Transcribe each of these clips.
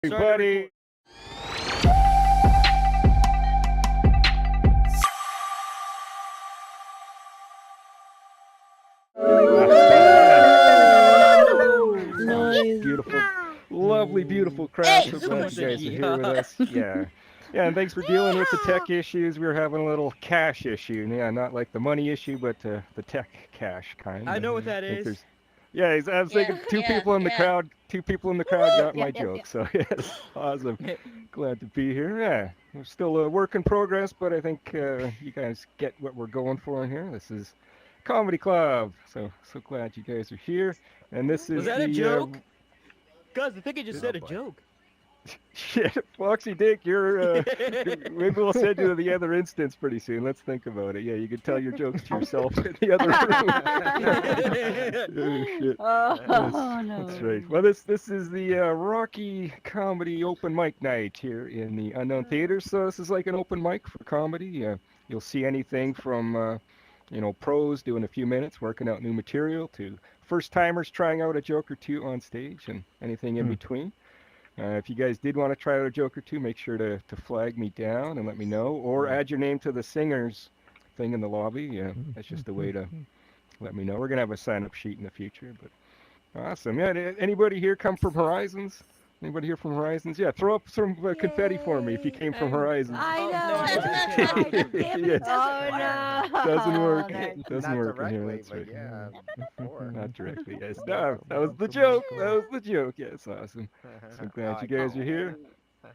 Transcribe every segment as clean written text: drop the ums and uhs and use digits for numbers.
Everybody. Nice. Beautiful, lovely, beautiful crowd. So glad you guys are here with us. Yeah, and thanks for dealing with the tech issues. We were having a little cash issue. Yeah, not like the money issue, but the tech cash kind. I know what that I think is. there's, yeah, I was thinking two people in the crowd. Two people in the crowd got my joke. So yes, awesome. Glad to be here. Yeah, we're still a work in progress, but I think you guys get what we're going for in here. This is Comedy Club. So glad you guys are here. And this is Was that the a joke? Guys, I think I just said a joke. shit, Foxy Dick, you're maybe we'll send you to the other instance pretty soon. Let's think about it. Yeah, you can tell your jokes to yourself in the other room. Oh shit. Oh no. That's right. Well, this is the Rocky Comedy Open Mic Night here in the Unknown Theater. So this is like an open mic for comedy. You'll see anything from pros doing a few minutes, working out new material, to first timers trying out a joke or two on stage, and anything in between. If you guys did want to try out a joke or two, make sure to flag me down and let me know, or add your name to the singers thing in the lobby. Yeah, that's just a way to let me know. We're gonna have a sign-up sheet in the future, but awesome. Yeah, anybody here come from Horizons? Anybody here from Horizons? Yeah, throw up some confetti for me if you came from Horizons. I know. Yes. Oh no. Doesn't work. No. Doesn't work in here. directly, That's but right. yeah, before. Not directly, yes. No, that was the joke. That was the joke. Yes, awesome. So glad you guys are here.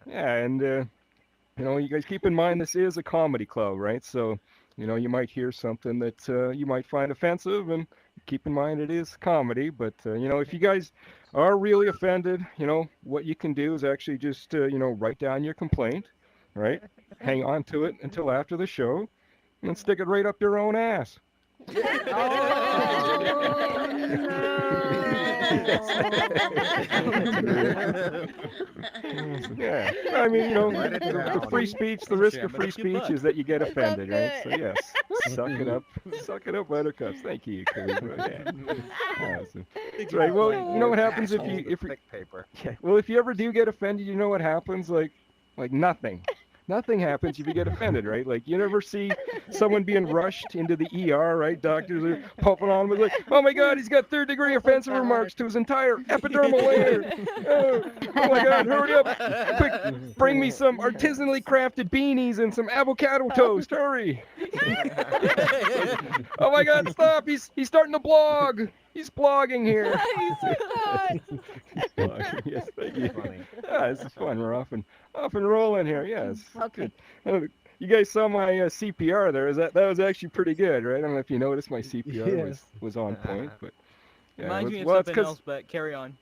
Yeah, and you guys keep in mind this is a comedy club, right? So, you might hear something that you might find offensive, and keep in mind it is comedy. But if you guys are really offended, what you can do is actually just write down your complaint, right? Hang on to it until after the show, and then stick it right up your own ass. Yeah, I mean, the free speech, the risk of free speech is that you get offended, right? So yes, suck it up, buttercups. Thank you, Khalid. Yeah, awesome. That's right. Well, you know what happens if you paper. yeah, well, if you ever do get offended, you know what happens? Like nothing. Nothing happens if you get offended, right? Like, you never see someone being rushed into the ER, right? Doctors are pumping on him, like, oh my God, he's got third-degree offensive remarks to his entire epidermal layer. Oh my God, hurry up. Quick, bring me some artisanally crafted beanies and some avocado toast. Hurry. Oh my God, stop. He's starting to blog. He's blogging here. Yes, thank you. Yeah, this is fun. We're off and rolling here. Yes. Okay. Good. You guys saw my CPR there. That was actually pretty good, right? I don't know if you noticed my CPR was on point, but yeah, Reminds me of well, something else, but carry on.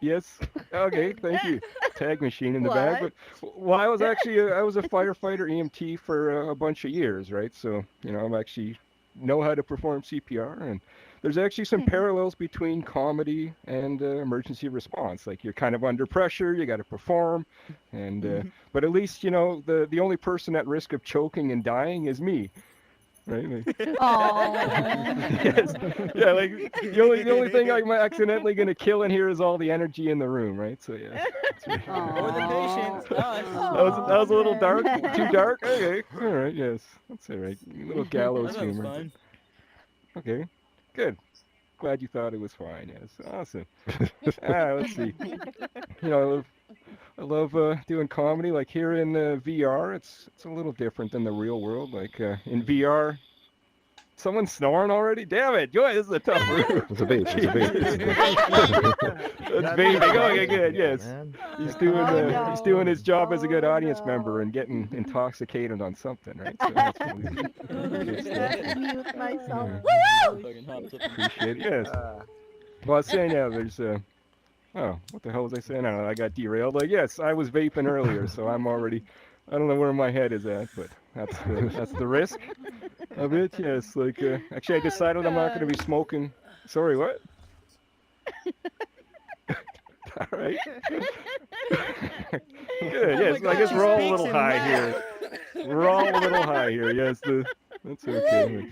Yes. Okay. Thank you. Tag machine in the back. But well, I was a firefighter EMT for a bunch of years, right? So I'm actually know how to perform CPR, and there's actually some parallels between comedy and emergency response. Like, you're kind of under pressure, you got to perform, and but at least the only person at risk of choking and dying is me. Right? Like, yes. Yeah, like the only thing I'm accidentally gonna kill in here is all the energy in the room, right? So yeah. That's right. Or the patients. That was a little dark. Too dark? Okay. All right, yes. That's all right. A little gallows That was humor. fun. Okay. Good. Glad you thought it was fine, yes. Awesome. Let's see. I love doing comedy. Like, here in VR, it's a little different than the real world. Like, in VR, someone's snoring already? Damn it, Joy, this is a tough room. It's a baby. That's baby. Okay, good, yes. He's doing his job as a good audience member and getting intoxicated on something, right? So that's really Mute myself. appreciate it, yes. Well, I was saying, yeah, there's oh, what the hell was I saying? I don't know, I got derailed. Like, yes, I was vaping earlier, so I'm already, I don't know where my head is at, but that's the risk of it, yes. Like, actually, I decided I'm not going to be smoking. Sorry, what? All right. Good, yes. I guess we're all a little high here. We're all a little high here, yes. That's okay.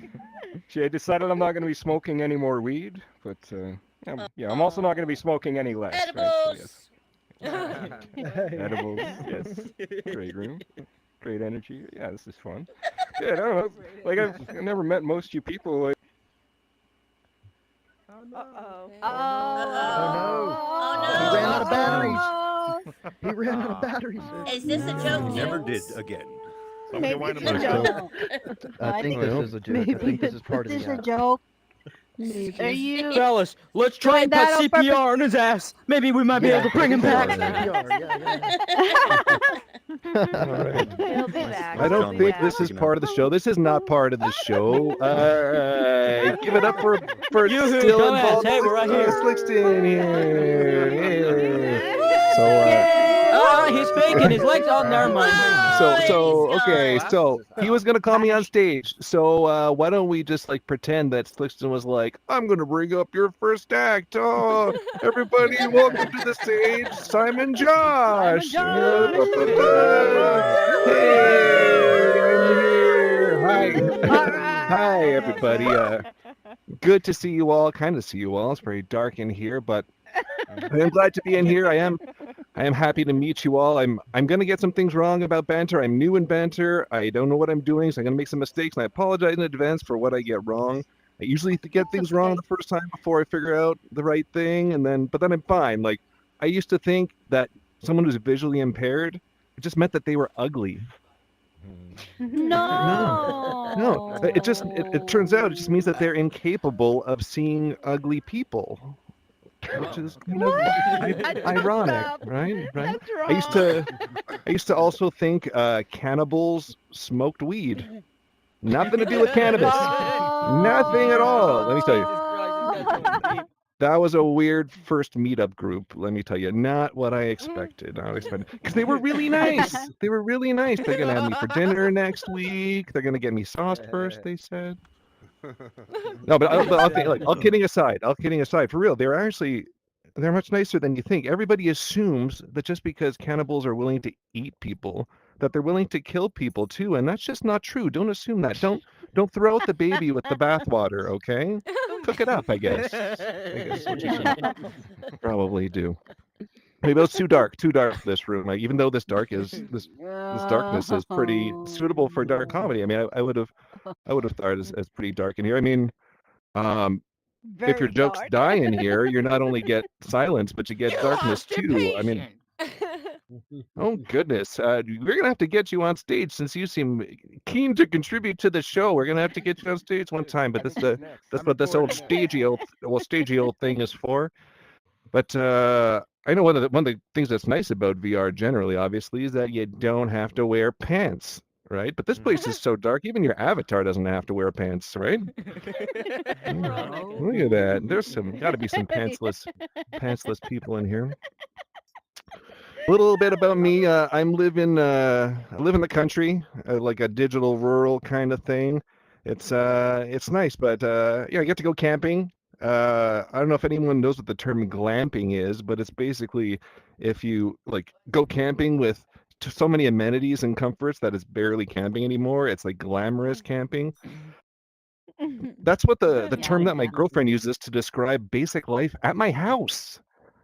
Actually, I decided I'm not going to be smoking any more weed, but yeah, I'm also not going to be smoking any less. Right? So, yes. Edibles, yes. Great room. Great energy. Yeah, this is fun. Yeah, I don't know. Like I've never met most of you people. Like, Uh-oh. Oh He ran out of batteries. Oh. He ran out of batteries. Is this a joke, He never did Jules? again. Somebody Maybe wind it's him a back up. joke. I think this is a joke. I think this is part of This the is a app. joke. Are Maybe. you? Fellas, let's try Doing and put that on purpose? CPR on his ass. Maybe we might be able to bring him back. all right. He'll be back. I He'll don't be think back. this is part of the show. This is not part of the show. Give it up for You still dumbass. involved. Hey, we're right here. Slickston here. Yeah. So, He's faking. His legs on. Never mind. okay. So he was gonna call me on stage. So why don't we just like pretend that Slickston was like, I'm gonna bring up your first act. Oh, everybody, welcome to the stage, Simon Josh. Hey, I'm here. Hi, everybody. Good to see you all. Kind of see you all. It's very dark in here, but I am glad to be in here. I am happy to meet you all. I'm gonna get some things wrong about Banter. I'm new in Banter. I don't know what I'm doing, so I'm gonna make some mistakes, and I apologize in advance for what I get wrong. I usually get things wrong the first time before I figure out the right thing, but then I'm fine. Like I used to think that someone who's visually impaired, it just meant that they were ugly. No. It turns out it just means that they're incapable of seeing ugly people, which is kind of ironic, right? That's wrong. I used to also think cannibals smoked weed. Nothing to do with cannabis. Nothing at all. Let me tell you. That was a weird first meetup group, let me tell you. Not what I expected. Because they were really nice. They were really nice. They're going to have me for dinner next week. They're going to get me sauced first, they said. No, but all kidding aside, for real, they're much nicer than you think. Everybody assumes that just because cannibals are willing to eat people, that they're willing to kill people too, and that's just not true. Don't assume that. Don't throw out the baby with the bathwater, okay? Cook it up, I guess. What you should probably do. Maybe it's too dark for this room. Like, even though this darkness is pretty suitable for dark comedy. I mean, I would have thought it as pretty dark in here. I mean, if your jokes die in here, you not only get silence, but you get darkness too. I mean, oh goodness, we're gonna have to get you on stage since you seem keen to contribute to the show. We're gonna have to get you on stage one time, but that's what this old stagey old thing is for. But I know one of the things that's nice about VR generally, obviously, is that you don't have to wear pants, right? But this place is so dark, even your avatar doesn't have to wear pants, right? Look at that. There's got to be some pantsless people in here. A little bit about me. I live in the country, like a digital rural kind of thing. It's nice, but I get to go camping. I don't know if anyone knows what the term glamping is, but it's basically if you like go camping with so many amenities and comforts that it's barely camping anymore. It's like glamorous camping. That's what the term that my girlfriend uses to describe basic life at my house.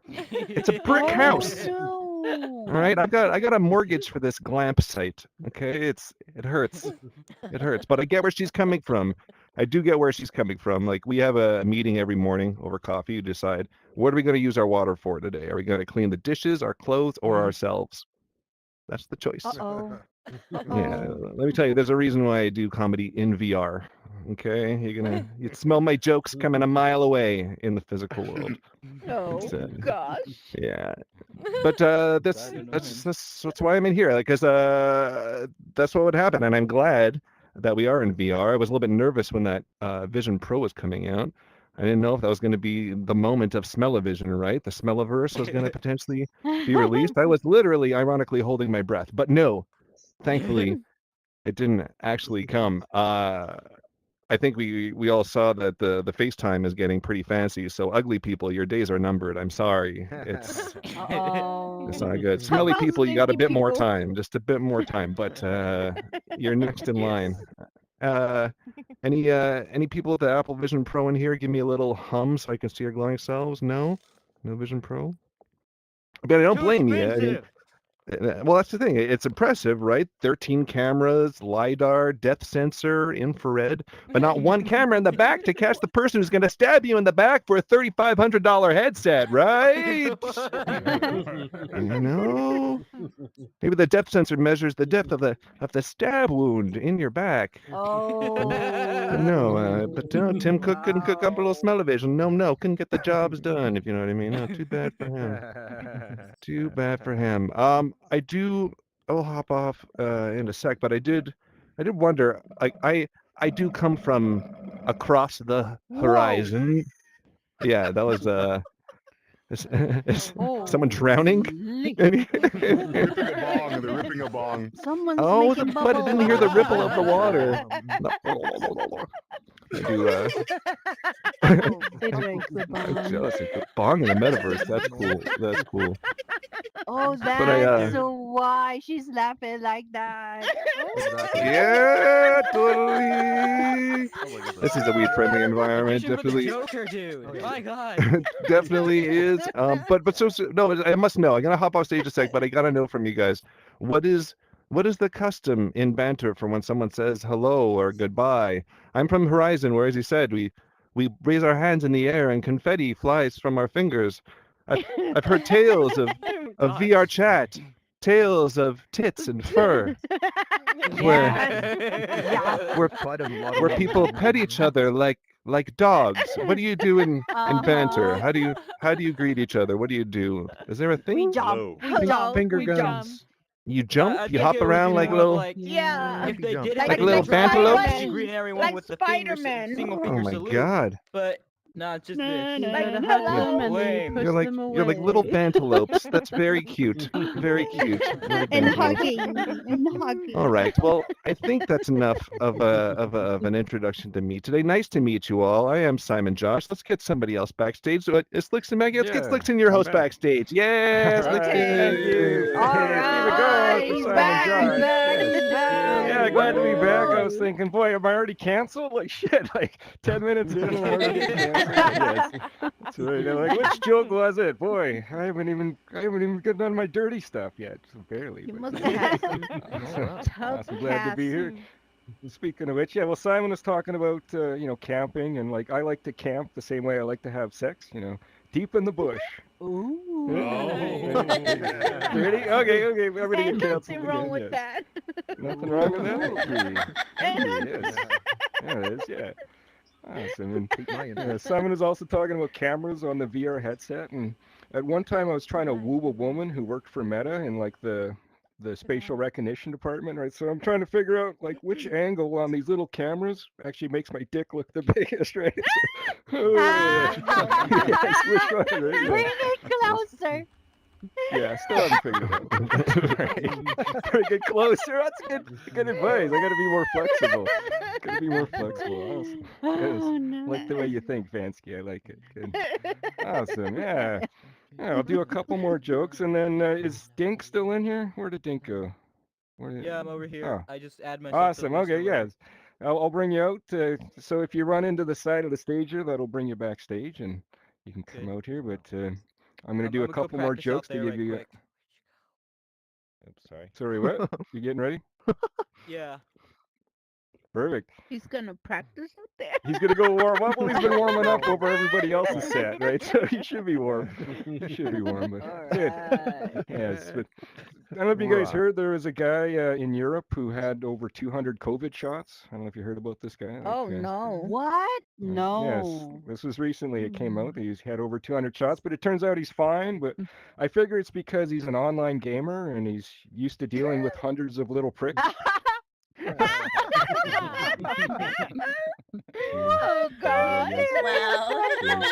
It's a brick house. All right, I got a mortgage for this glamp site. Okay, it hurts. It hurts, but I get where she's coming from. I do get where she's coming from. Like, we have a meeting every morning over coffee to decide what are we going to use our water for today. Are we going to clean the dishes, our clothes, or ourselves? That's the choice. Yeah, let me tell you, there's a reason why I do comedy in VR. Okay, you'd smell my jokes coming a mile away in the physical world. Oh gosh. Yeah, but that's why I'm in here, because that's what would happen, and I'm glad that we are in VR. I was a little bit nervous when that Vision Pro was coming out. I didn't know if that was going to be the moment of Smell-O-Vision, right? The Smell-O-Verse was going to potentially be released. I was literally, ironically, holding my breath, but no, thankfully, it didn't actually come. I think we all saw that the FaceTime is getting pretty fancy. So ugly people, your days are numbered. I'm sorry. It's not good. Smelly people, you got a bit more time, just a bit more time. But you're next in line. Any people with the Apple Vision Pro in here? Give me a little hum so I can see your glowing selves. No Vision Pro. But I don't Too blame you. I mean, expensive. well, that's the thing. It's impressive, right? 13 cameras, LiDAR, depth sensor, infrared, but not one camera in the back to catch the person who's going to stab you in the back for a $3,500 headset, right? You know? Maybe the depth sensor measures the depth of the stab wound in your back. Oh. But no, Tim Cook couldn't cook up a little smell-o-vision. No, couldn't get the jobs done, if you know what I mean. No, too bad for him. Too bad for him. I'll hop off in a sec, but I did wonder. I do come from across the horizon. Yeah, that was is someone drowning? Holy. Ripping a bong. They're ripping a bong. Someone's Oh, making but I bubbles. didn't hear the ripple of the water. I do. They drank the I'm bomb. jealous of the bong in the metaverse. That's cool. That's cool. Oh, But I, that's so why she's laughing like that. Yeah, totally. This is a weed-friendly You environment. should put the Definitely, Joker, dude. Oh, yeah. My God. definitely is. But so no, I must know. I'm gonna hop off stage a sec, but I gotta know from you guys. What is the custom in banter for when someone says hello or goodbye? I'm from Horizon, where, as you said, we raise our hands in the air and confetti flies from our fingers. I've heard tales of VR chat, tales of tits and fur, where Quite a lot of where people pet each other like dogs. What do you do in banter? How do you greet each other? What do you do? Is there a We thing? jump. We Hello. jump. Finger we guns. You I jump? You think hop it was, around you like know, little. like, Yeah. if they did Like have little a finger, bantaloupes? you greet everyone Like with the Spider-Man. single Oh finger my salute. god! But no, it's just this. Like, Yeah, hello. lame. You're like little bantaloupes. That's very cute. Very cute. Little And bantalopes. hugging. And hugging. All right. Well, I think that's enough of an introduction to me today. Nice to meet you all. I am Simon Josh. Let's get somebody else backstage. So it's Slicks and Maggie. Let's get Yeah, Slicks and your I'm host back. backstage. Yes, All Slicks. right, thank you. All Hey, keep it going for right. Simon Back, Josh. he's back, Yes. he's back. Yeah, glad to be back. I was thinking, boy, am I already canceled? Like shit, like 10 minutes in, I'm already canceled. Yes. That's right. They're like, which joke was it? Boy, I haven't even gotten on my dirty stuff yet. So barely. You but- must have had some tough Awesome, glad to be here. cats. Speaking of which, yeah, well, Simon was talking about camping, and like I like to camp the same way I like to have sex, deep in the bush. Ooh. Ready? Okay, I'm gonna And get canceled nothing wrong again, with yes. that. Nothing wrong with that. Yes. Yeah, it is. Yeah. Awesome. And yeah, Simon was also talking about cameras on the VR headset, and at one time I was trying to woo a woman who worked for Meta in like the spatial recognition department, right? So I'm trying to figure out like which angle on these little cameras actually makes my dick look the biggest, right? Yes, which one, right? Bring Yeah. it closer. Yeah, still haven't figured it out. Right. Bring it closer. That's good advice. I gotta be more flexible. Gotta be more flexible. Awesome. Yes. Oh, no. Like the way you think, Vansky. I like it. Good. Awesome. Yeah. Yeah, I'll do a couple more jokes, and then is Dink still in here? Where did Dink go? Yeah, I'm over here. Oh, I just add myself awesome. to the list Okay, already. yes. I'll bring you out. So if you run into the side of the stage here, that'll bring you backstage, and you can come Good. out here. But I'm gonna do I'm a gonna go couple more practice out jokes to there give right you. quick. Oops, sorry. Sorry, what? You getting ready? Yeah. Perfect. He's gonna practice out there. He's gonna go warm up. Well, he's been warming up over everybody else's set, right? So he should be warm. He should be warm. But good. Alright. Yes, but I don't know if you guys heard there was a guy in Europe who had over 200 COVID shots. I don't know if you heard about this guy. Oh Like, no. What? Yes, No. this was recently. It came out. He's had over 200 shots, but it turns out he's fine. But I figure it's because he's an online gamer and he's used to dealing with hundreds of little pricks. Oh God. yes. Wow.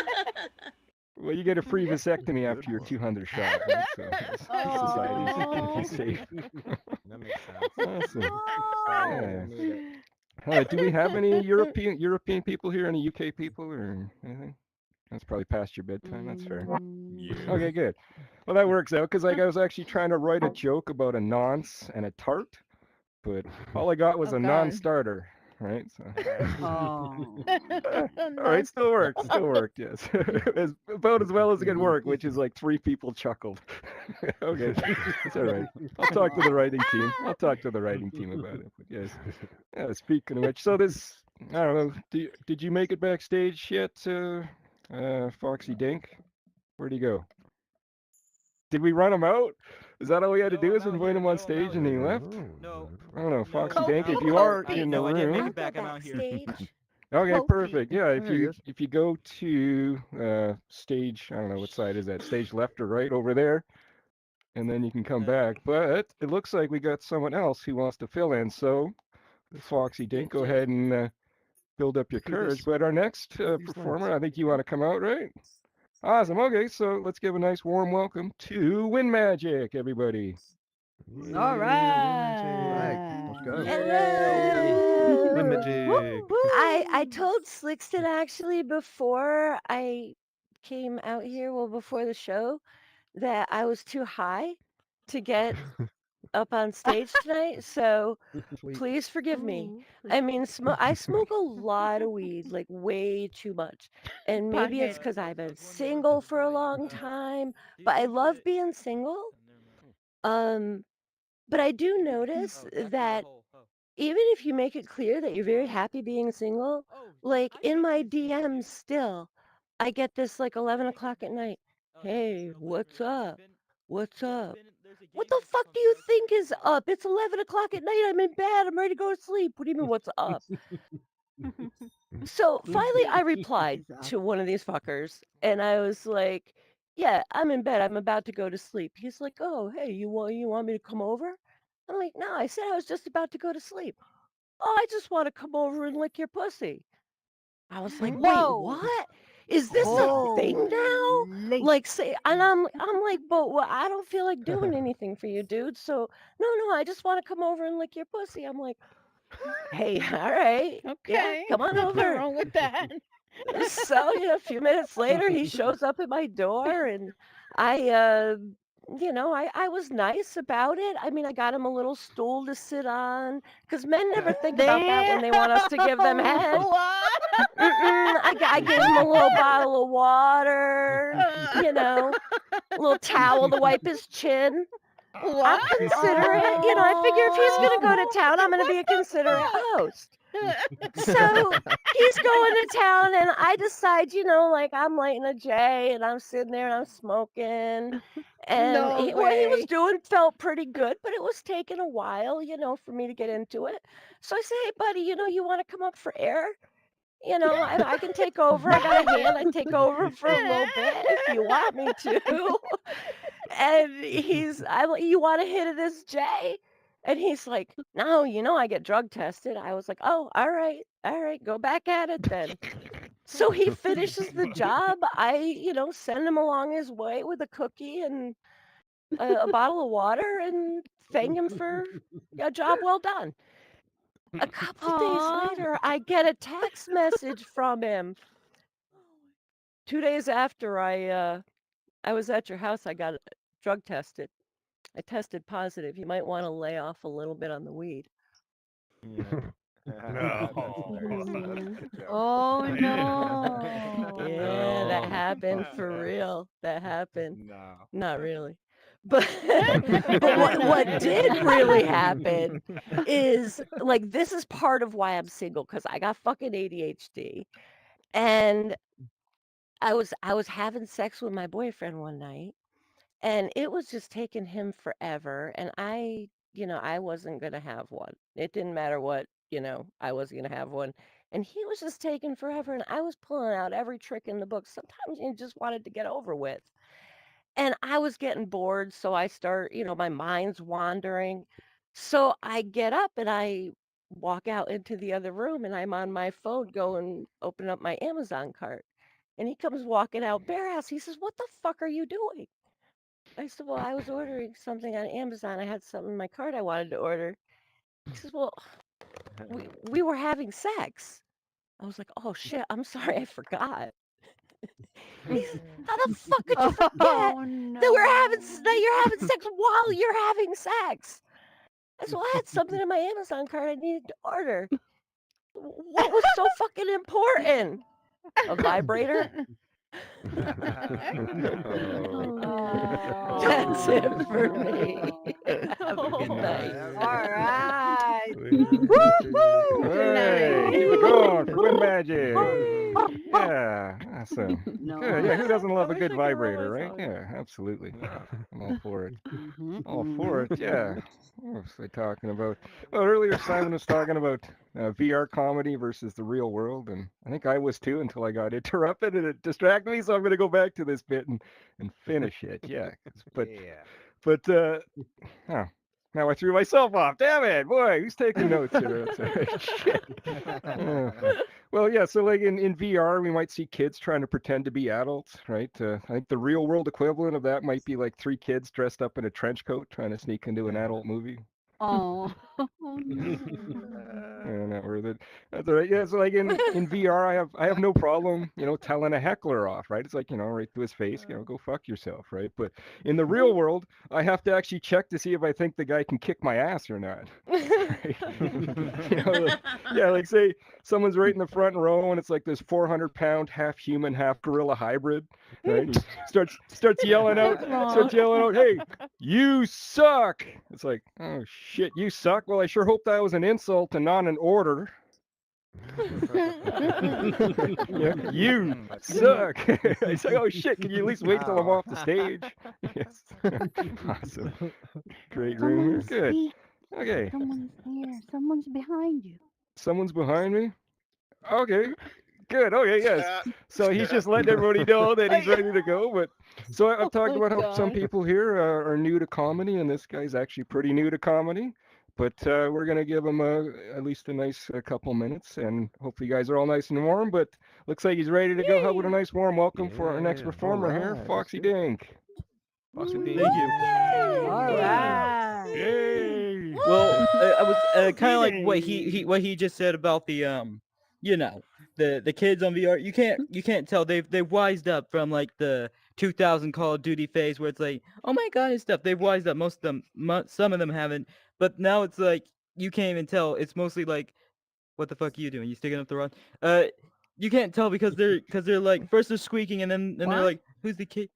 Well, you get a free vasectomy after your 200 shot, right? So it's Oh. society's safe. That makes sense. Awesome. Oh. Yeah. Do we have any European people here? Any UK people or anything? That's probably past your bedtime. That's fair. Mm. Okay, good. Well, that works out because like I was actually trying to write a joke about a nonce and a tart, but all I got was Oh, a God. non-starter. right? So. Oh. All right, still worked. Still worked. Yes, about as well as it can work, which is like 3 people chuckled. Okay, it's all right. I'll talk to the writing team. I'll talk to the writing team about it. But yes, speaking of which, so this, I don't know. Did you make it backstage yet, Foxy Dink? Where'd he go? Did we run him out? Is that all we had to do? Is invite him on stage and he left? No. I don't know, Foxy No, Dank. If no, you are I- in the no, I didn't make room, it back. I'm out here. Backstage. okay, Kofi. perfect. Yeah, There he is. if you go to stage, I don't know what side is that, stage left or right over there, and then you can come back. But it looks like we got someone else who wants to fill in. So, Foxy Dink, go ahead and build up your courage. But our next performer, I think you want to come out, right? Awesome. Okay, so let's give a nice warm welcome to Win Magic, everybody. All Right. Let's right. go. Hello. Win Magic. I told Slixton actually before I came out here, well, before the show, that I was too high to get up on stage tonight. So Sweet. please forgive me. Oh, I mean, I smoke a lot of weed, like way too much. And maybe it's Pothead. because I've been single for a long time, but I love being single. But I do notice that even if you make it clear that you're very happy being single, like in my DMs still, I get this like 11 o'clock at night. Hey, what's up? What's up? What the fuck do you think is up? It's 11 o'clock at night. I'm in bed. I'm ready to go to sleep. What do you mean, what's up? So finally, I replied to one of these fuckers, and I was like, "Yeah, I'm in bed. I'm about to go to sleep." He's like, "Oh, hey, you want me to come over?" I'm like, "No, I said I was just about to go to sleep." "Oh, I just want to come over and lick your pussy." I was like, "Wait, Whoa. what? Is this a thing now?" Holy. Like, say, and I'm like, "But well, I don't feel like doing anything for you, dude. So no, I just want to come over and lick your pussy." I'm like, "Hey, all right, yeah, Okay. come on Nothing over." wrong with that. So a few minutes later, he shows up at my door, and I, I was nice about it. I mean, I got him a little stool to sit on, because men never think about that when they want us to give them head. What? I gave him a little bottle of water, a little towel to wipe his chin. I'm What? considerate. I figure if he's going to go to town, I'm going to be a considerate host. So he's going to town, and I decide, like I'm lighting a J, and I'm sitting there and I'm smoking. And No what he was way. doing felt pretty good, but it was taking a while, for me to get into it. So I say, "Hey, buddy, you want to come up for air? I can take over. I got a hand. I take over for a little bit if you want me to." And "You want to hit this J?" And he's like, "No, I get drug tested." I was like, "Oh, all right, go back at it then." So he finishes the job. I, send him along his way with a cookie and a bottle of water and thank him for a job well done. A couple days Aw. later, I get a text message from him. 2 days after I was at your house, I got drug tested. I tested positive. You might want to lay off a little bit on the weed. Oh Yeah, that no. happened for real. That happened. No. Not really. But what did really happen is like this is part of why I'm single, because I got fucking ADHD. And I was having sex with my boyfriend one night, and it was just taking him forever, and I wasn't gonna have one. It didn't matter what, I wasn't gonna have one. And he was just taking forever, and I was pulling out every trick in the book. Sometimes you just wanted to get over with. And I was getting bored, so I start, my mind's wandering. So I get up and I walk out into the other room, and I'm on my phone going open up my Amazon cart. And he comes walking out bare ass. He says, "What the fuck are you doing?" I said, "Well, I was ordering something on Amazon. I had something in my cart I wanted to order." He says, "Well, we were having sex." I was like, "Oh shit, I'm sorry, I forgot." He says, "How the fuck could you forget Oh that you're having sex while you're having sex?" I said, "Well, I had something in my Amazon cart I needed to order." What was so fucking important? A vibrator? That's it for me. Have a good night. All right. Hey, keep it going for Win Magic. Yeah, awesome. No. Good. Yeah, who doesn't love a wish good I could roll vibrator, my right? song. Yeah, absolutely. I'm all for it. Mhm, All for mhm. it. Yeah. What was I talking about? Well, earlier Simon was talking about VR comedy versus the real world, and I think I was too until I got interrupted and it distracted me. So I'm going to go back to this bit and finish it. Yeah. But Yeah. but oh, now I threw myself off. Damn it, boy! Who's taking notes here? That's all right. Shit. Uh, well, yeah. So like in VR, we might see kids trying to pretend to be adults, right? I think the real world equivalent of that might be like three kids dressed up in a trench coat trying to sneak into an adult movie. Oh. Oh Yeah. no. Yeah, not worth it. That's all right. Yeah, so like in VR, I have no problem, telling a heckler off, right? It's like, right to his face, go fuck yourself, right? But in the real world, I have to actually check to see if I think the guy can kick my ass or not. Right? Yeah, like say someone's right in the front row and it's like this 400-pound half human, half gorilla hybrid, right? He starts yelling out, hey, you suck. It's like, oh shit, you suck. Well, I sure hope that was an insult and not an order. Yeah, you suck. I say, oh shit, can you at least wait till I'm off the stage? Yes. Awesome. Great room here. Someone's Good. here. Okay. Someone's here. Someone's behind you. Someone's behind me. Okay. Good. Okay. Yes. So he's just letting everybody know that he's ready to go. But so I've talked Oh my about how some God. people here are new to comedy, and this guy's actually pretty new to comedy. But we're gonna give him at least a nice couple minutes, and hopefully you guys are all nice and warm. But looks like he's ready to go. How about a nice warm welcome for our next Yeah, performer here, alright, Foxy let's Dink. Foxy D. Thank you. All right. Yay! Well, I was kind of like what he just said about the the kids on VR. You can't tell they've wised up from like the 2000 Call of Duty phase where it's like, oh my god and stuff. They've wised up. Most of them, some of them haven't. But now it's like you can't even tell. It's mostly like, what the fuck are you doing? You sticking up the rod? You can't tell because they're like first they're squeaking and then they're What? like, who's the kid?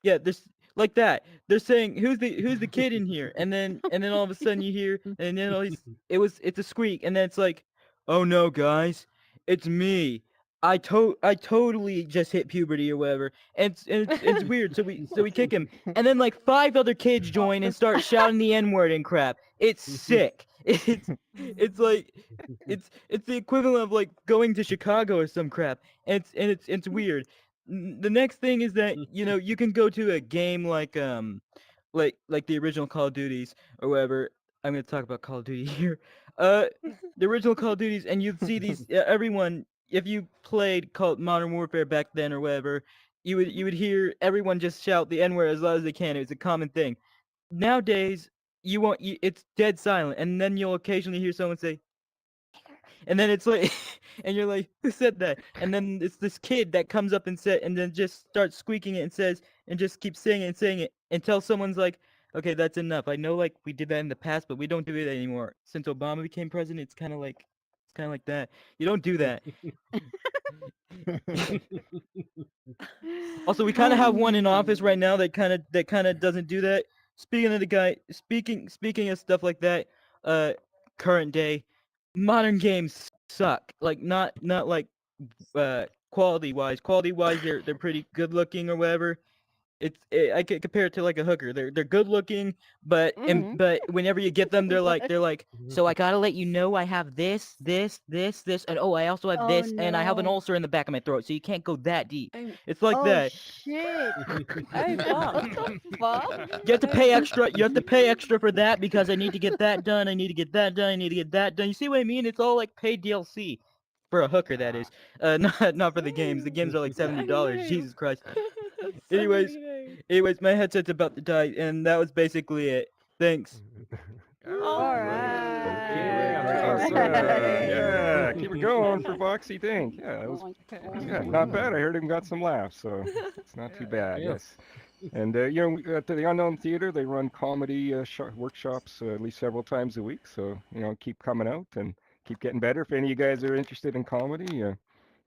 Yeah, there's like that. They're saying who's the kid in here? And then all of a sudden you hear and then all these it's a squeak and then it's like, oh no guys, it's me. I totally just hit puberty or whatever. And it's weird. So we kick him. And then like 5 other kids join and start shouting the N-word and crap. It's sick. It's like it's the equivalent of like going to Chicago or some crap. And it's weird. The next thing is that you can go to a game like the original Call of Duties or whatever. I'm gonna talk about Call of Duty here. The original Call of Duties, and you'd see these everyone. If you played Modern Warfare back then or whatever, you would hear everyone just shout the N word as loud as they can. It was a common thing. Nowadays, it's dead silent, and then you'll occasionally hear someone say, and then it's like, and you're like, who said that? And then it's this kid that comes up and then just starts squeaking it and says, and just keeps saying it and saying it until someone's like, okay, that's enough. I know like we did that in the past, but we don't do it anymore. Since Obama became president, it's kind of like that. You don't do that. Also, we kind of have one in office right now that kind of doesn't do that. Speaking of the guy, speaking of stuff like that, current day, modern games suck. Like not like quality wise. Quality wise, they're pretty good looking or whatever. I could compare it to like a hooker. They're good looking, but but whenever you get them, they're like. So I gotta let you know I have this, and oh, I also have Oh, this, and I have an no. ulcer in the back of my throat. So you can't go that deep. I'm- It's like Oh that. shit. Hey, fuck. Fuck. You have to pay extra. You have to pay extra for that because I need to get that done. I need to get that done. I need to get that done. You see what I mean? It's all like paid DLC for a hooker. That is, not for the games. The games are like $70. Jesus Christ. Anyways, my headset's about to die, and that was basically it. Thanks. All right. Awesome. Yeah, keep it going for Foxy Dink. Yeah, that was not bad. I heard him got some laughs, so it's not too bad. Yeah. Yes. And at the Unknown Theater, they run comedy workshops at least several times a week. So keep coming out and keep getting better. If any of you guys are interested in comedy,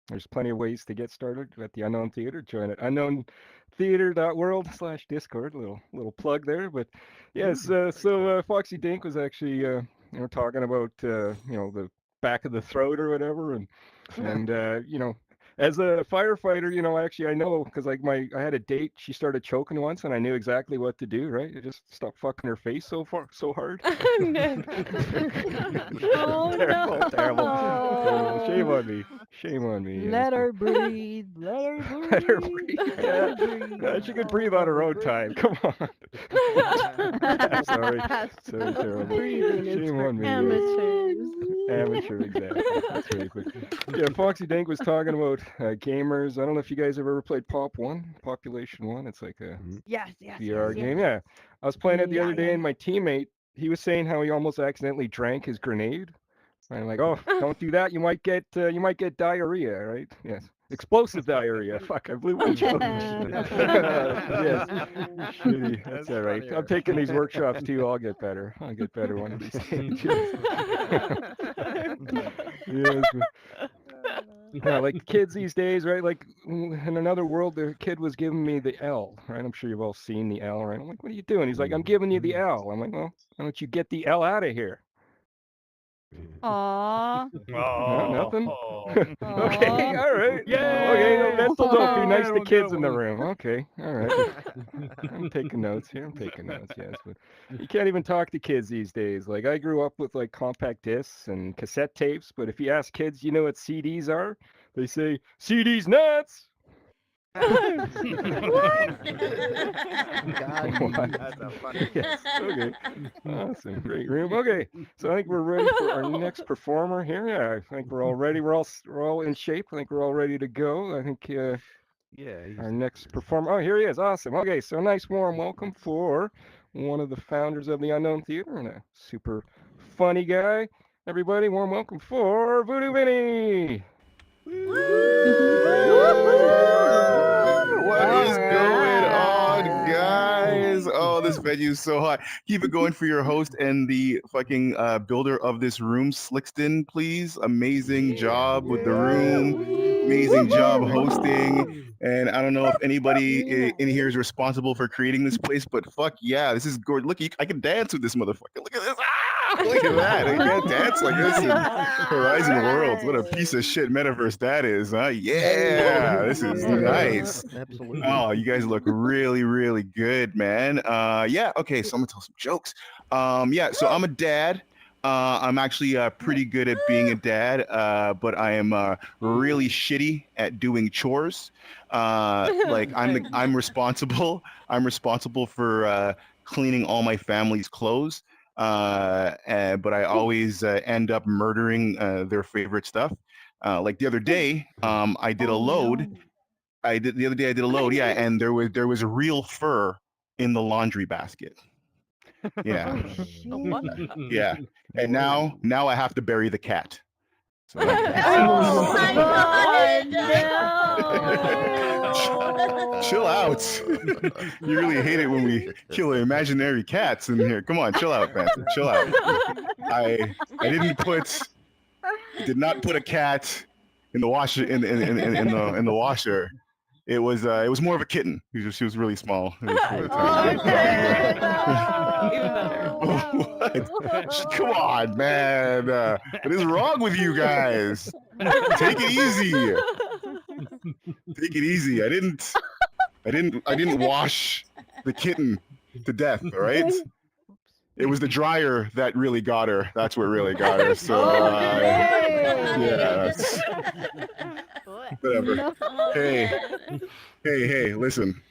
there's plenty of ways to get started at the Unknown Theater. Join it unknowntheater.world/discord. Little plug there. But yes, so Foxy Dink was actually talking about the back of the throat or whatever, and as a firefighter, actually I know because like I had a date. She started choking once, and I knew exactly what to do. Right, you just stop fucking her face so hard. Oh Terrible, no. terrible. Shame on me. Yes, Let but- her breathe. Let her breathe. Let her breathe. Let Yeah. her breathe. Yeah, she could breathe on her own time. Come on. Sorry. So terrible. Breathing is Shame for on me. Yes. amateurs. Amateur, exactly. That's right. But yeah, Foxy Dank was talking about gamers. I don't know if you guys have ever played Pop One, Population One. It's like a Yes, yes, VR yes, game. yes. Yeah, I was playing it the Yeah, other day, yeah. and my teammate, he was saying how he almost accidentally drank his grenade. I'm like, oh, don't do that. You might get diarrhea, right? Yes, explosive diarrhea. Fuck, I blew my joke. Yes, shitty. That's all right. I'm taking these workshops too. I'll get better. I'll get better one of these days. Yes. Yeah, like kids these days, right? Like in another world, the kid was giving me the L, right? I'm sure you've all seen the L, right? I'm like, what are you doing? He's like, I'm giving you the L. I'm like, well, why don't you get the L out of here? Aw. No, nothing. Okay, Aw. all right. Okay, no, mental note. Be nice to kids in the room. Okay, all right. I'm taking notes here. I'm taking notes. Yes, but you can't even talk to kids these days. Like I grew up with like compact discs and cassette tapes, but if you ask kids, you know what CDs are? They say CDs nuts. What? What? That's a funny. Yes. Okay. Awesome. Great room. Okay. So I think we're ready for our next performer here. Yeah, I think we're all ready. We're all in shape. I think we're all ready to go. I think Yeah. our next performer. Oh, here he is. Awesome. Okay. So a nice warm welcome for one of the founders of the Unknown Theater and a super funny guy. Everybody, warm welcome for Voodoo Vinny. What is going on, Alright. guys? Oh, this venue's so hot. Keep it going for your host and the fucking builder of this room, Slickston, please. Amazing job with the room. Amazing job hosting. And I don't know if anybody in here is responsible for creating this place, but fuck yeah, this is gorgeous. Look, I can dance with this motherfucker. Look at this. Ah, look at that. I can't dance like this in Horizon Worlds. What a piece of shit metaverse that is, huh? Yeah, this is nice. Absolutely. Oh, you guys look really, really good, man. Yeah, okay, so I'm gonna tell some jokes. Yeah, so I'm a dad. I'm actually pretty good at being a dad, but I am really shitty at doing chores. Like I'm responsible. I'm responsible for cleaning all my family's clothes. But I always end up murdering their favorite stuff. Like the other day, I did a load. I did the other day. I did a load, yeah, and there was real fur in the laundry basket. Yeah, yeah, and now I have to bury the cat. So Oh my God, chill out. You really hate it when we kill imaginary cats in here. Come on, chill out, Banter. Chill out. I did not put a cat in the washer in the washer. It was more of a kitten. She was really small. It was really tiny. What? Come on, man. What is wrong with you guys? Take it easy. Take it easy. I didn't wash the kitten to death, all right? It was the dryer that really got her. That's what really got her. So yeah, whatever. Hey, listen.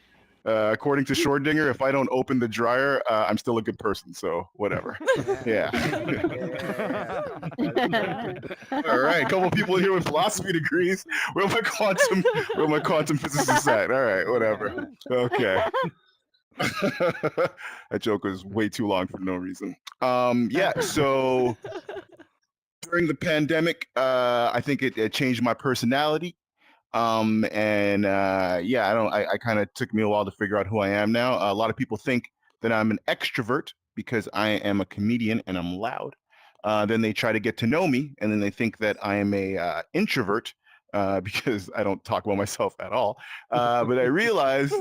According to Schrodinger, if I don't open the dryer, I'm still a good person. So whatever. Yeah. All right, a couple people in here with philosophy degrees. Where my quantum physicists at? All right, whatever. Okay. That joke was way too long for no reason. Yeah. So during the pandemic, I think it changed my personality. And yeah, I kind of took me a while to figure out who I am now. A lot of people think that I'm an extrovert because I am a comedian and I'm loud. Then they try to get to know me, and then they think that I am a introvert because I don't talk about myself at all. But I realize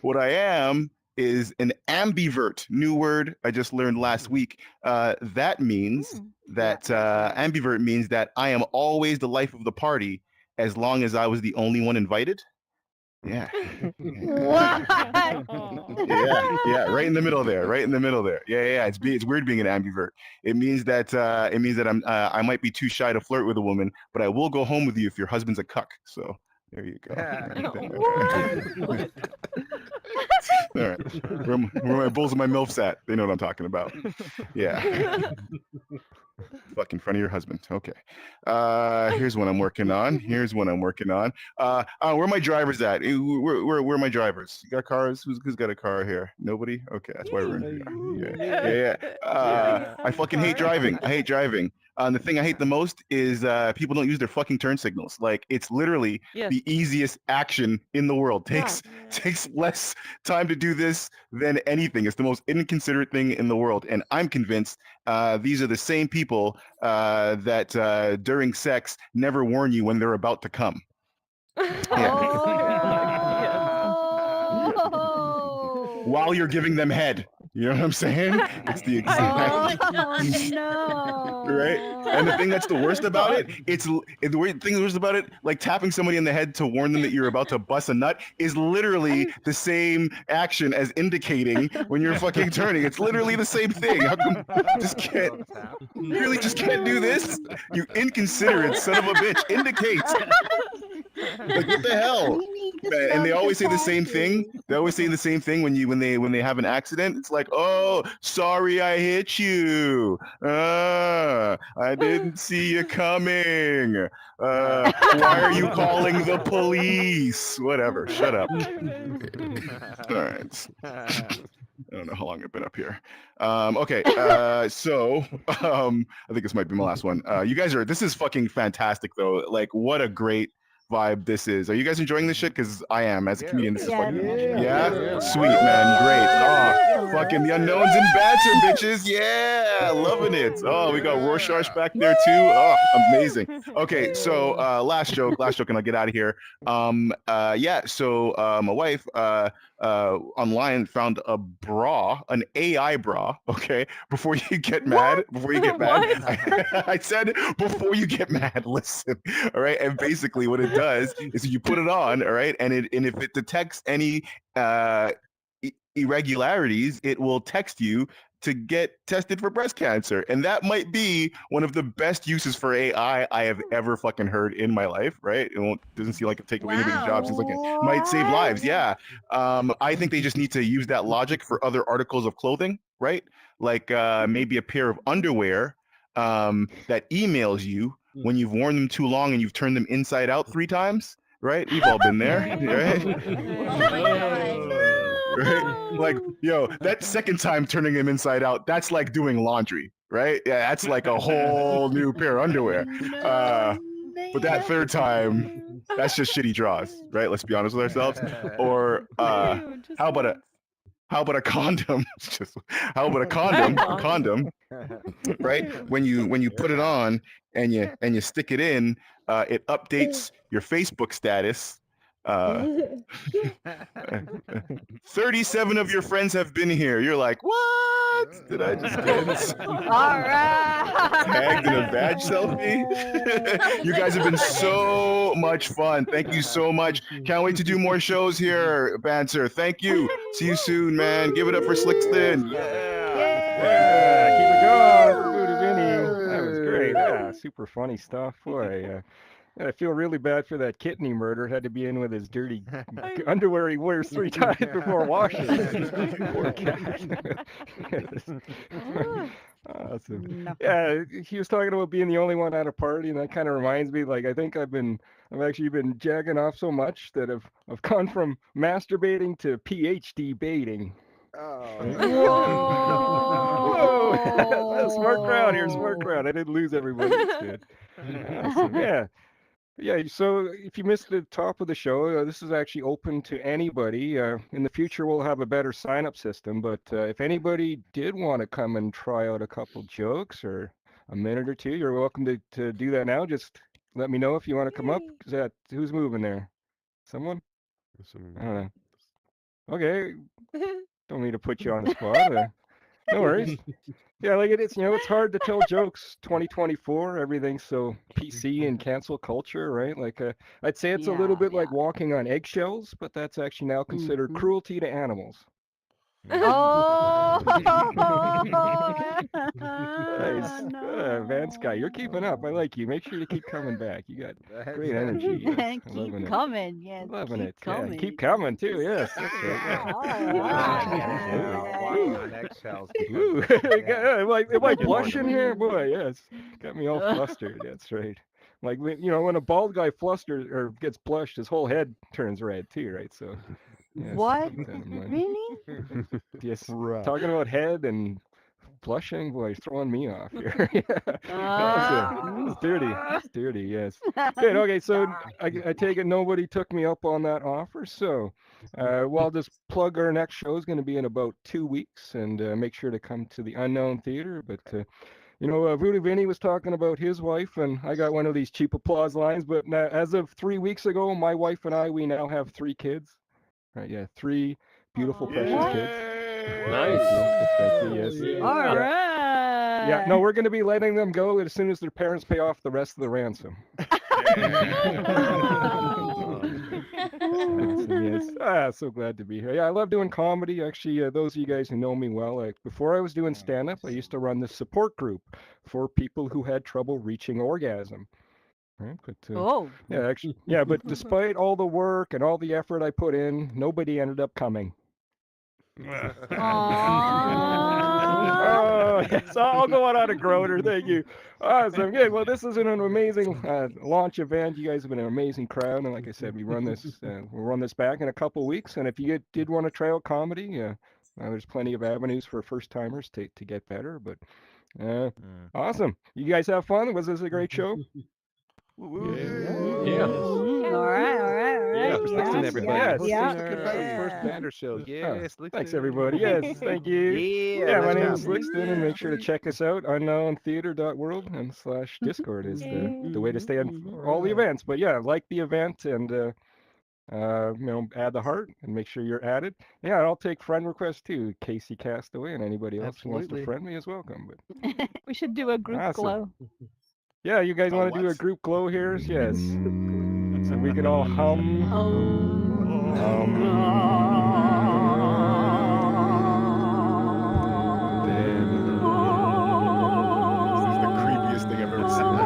what I am is an ambivert. New word I just learned last week. That means that ambivert means that I am always the life of the party as long as I was the only one invited. Yeah. What? Yeah, right in the middle there, right in the middle there. Yeah. It's weird being an ambivert. It means that I might be too shy to flirt with a woman, but I will go home with you if your husband's a cuck. So there you go. What? All right. Where my bulls and my milfs at? They know what I'm talking about. Yeah. Fuck in front of your husband. Okay. Here's what I'm working on. Where are my drivers at? Where are my drivers? You got cars? Who's got a car here? Nobody? Okay, that's why we're in here. Yeah. I fucking hate driving. I hate driving. The thing I hate the most is people don't use their fucking turn signals. Like, it's literally the easiest action in the world. Takes less time to do this than anything. It's the most inconsiderate thing in the world. And I'm convinced these are the same people that during sex never warn you when they're about to come. While you're giving them head. You know what I'm saying? It's the exact right? And the thing that's the worst about it, the weird thing worst about it, like tapping somebody in the head to warn them that you're about to bust a nut is literally the same action as indicating when you're fucking turning. It's literally the same thing. How come just can't really just can't do this? You inconsiderate son of a bitch. Indicates. Like, what the hell? And they always say the same thing. They always say the same thing when they have an accident. It's like, oh, sorry, I hit you. I didn't see you coming. Why are you calling the police? Whatever. Shut up. All right. I don't know how long I've been up here. Okay, so I think this might be my last one. You guys this is fucking fantastic though. Like, what a great vibe this is. Are you guys enjoying this shit? Because I am, as a comedian. This is fucking sweet, man. Great. Oh, fucking the unknowns and banter, bitches. Yeah, loving it. Oh, we got Rorschach back there too. Oh, amazing. Okay, so last joke, and I'll get out of here. So my wife online found a bra, an AI bra. Okay, before you get mad, I said before you get mad. Listen, all right. And basically, what it does is you put it on, all right, and if it detects any irregularities, it will text you to get tested for breast cancer. And that might be one of the best uses for AI I have ever fucking heard in my life, right? Doesn't seem like it take away anybody's job. Seems like it might save lives. Yeah. I think they just need to use that logic for other articles of clothing, right? Like maybe a pair of underwear that emails you when you've worn them too long and you've turned them inside out 3 times, right? We've all been there, right? Right? Like, yo, that second time turning them inside out, that's like doing laundry, right? Yeah, that's like a whole new pair of underwear. But that third time, that's just shitty draws, right? Let's be honest with ourselves. Or how about a condom? How about a condom? A condom, right? When you put it on and you stick it in, it updates your Facebook status. 37 of your friends have been here. You're like, what? Did I just get tagged in a badge selfie? You guys have been so much fun. Thank you so much. Can't wait to do more shows here, Banter. Thank you. See you soon, man. Give it up for Slickston. Yeah, keep it going for Voodoo Vinny. That was great. Yeah, super funny stuff. Boy, I feel really bad for that kidney murder. Had to be in with his dirty underwear he wears 3 times before washing. Poor cat. Awesome. No. Yeah, he was talking about being the only one at a party, and that kind of reminds me. Like, I think I've actually been jacking off so much that I've gone from masturbating to PhD baiting. Whoa! Smart crowd here, smart crowd. I didn't lose everybody. It's good. Awesome. Yeah. Yeah, so if you missed the top of the show, this is actually open to anybody. In the future, we'll have a better sign-up system, but if anybody did want to come and try out a couple jokes or a minute or two, you're welcome to do that now. Just let me know if you want to come up. Is that who's moving there? Someone? I don't know. Okay, don't mean to put you on the spot. No worries. Yeah, like it's it's hard to tell jokes 2024. Everything's so PC and cancel culture, right? Like I'd say it's a little bit like walking on eggshells, but that's actually now considered cruelty to animals. Oh, Nice. Van Sky, you're keeping up. I like you. Make sure to keep coming back. You got great energy. Yes. I'm keep loving it. coming. Yeah, Loving keep it. Yeah, coming. keep coming too. Yes, that's right. Walking on eggshells. Ooh, am I blushing here? Boy, yes. Got me all flustered. That's right. Like when a bald guy flusters or gets blushed, his whole head turns red too, right? So, yes, What? keep that in mind. Really? Yes, Right. talking about head and blushing, boy, throwing me off here. Yeah, it's dirty. It's dirty. Yes. Good. Okay. So I take it nobody took me up on that offer. So, well, I'll just plug our next show is going to be in about 2 weeks, and make sure to come to the Unknown Theater. But Voodoo Vinny was talking about his wife, and I got one of these cheap applause lines. But as of 3 weeks ago, my wife and we now have 3 kids. Right? Yeah, 3 beautiful, precious kids. Nice. Thank you. Yes. All Yeah. right. Yeah, no, we're going to be letting them go as soon as their parents pay off the rest of the ransom. Awesome, yes. So glad to be here. Yeah, I love doing comedy. Actually, those of you guys who know me well, before I was doing stand-up, I used to run this support group for people who had trouble reaching orgasm. Right? But, yeah, actually, yeah, but despite all the work and all the effort I put in, nobody ended up coming. Oh, yes, I'll go on a groaner. Thank you. Awesome. Good. Well, this is an amazing launch event. You guys have been an amazing crowd, and like I said, we'll run this back in a couple weeks. And if you did want to try out comedy, there's plenty of avenues for first timers to get better. But awesome. You guys have fun. Was this a great show? Yeah. All right. Yeah, listen, everybody. Yes. Hosting first Banter show. Yes, Thanks, everybody. Yes, thank you. Yeah, my nice name is job. Lixton, and make sure to check us out. Unknowntheater.world and /Discord is the way to stay on all the events. But yeah, like the event and add the heart and make sure you're added. Yeah, and I'll take friend requests too. Casey Castaway and anybody else who wants to friend me is welcome. But We should do a group Awesome. glow. yeah, you guys want to do a group glow here? Yes. So we can all hum. This is the creepiest thing I've ever seen.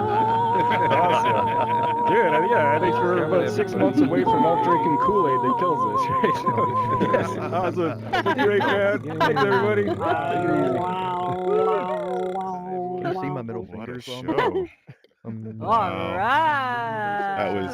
Awesome. Dude, I think we're about 6 months away from all drinking Kool-Aid that kills us, right? So, yes, awesome. Great, man. Thanks, everybody. Take it easy. Can you see my middle What a finger as well? show. All right. That was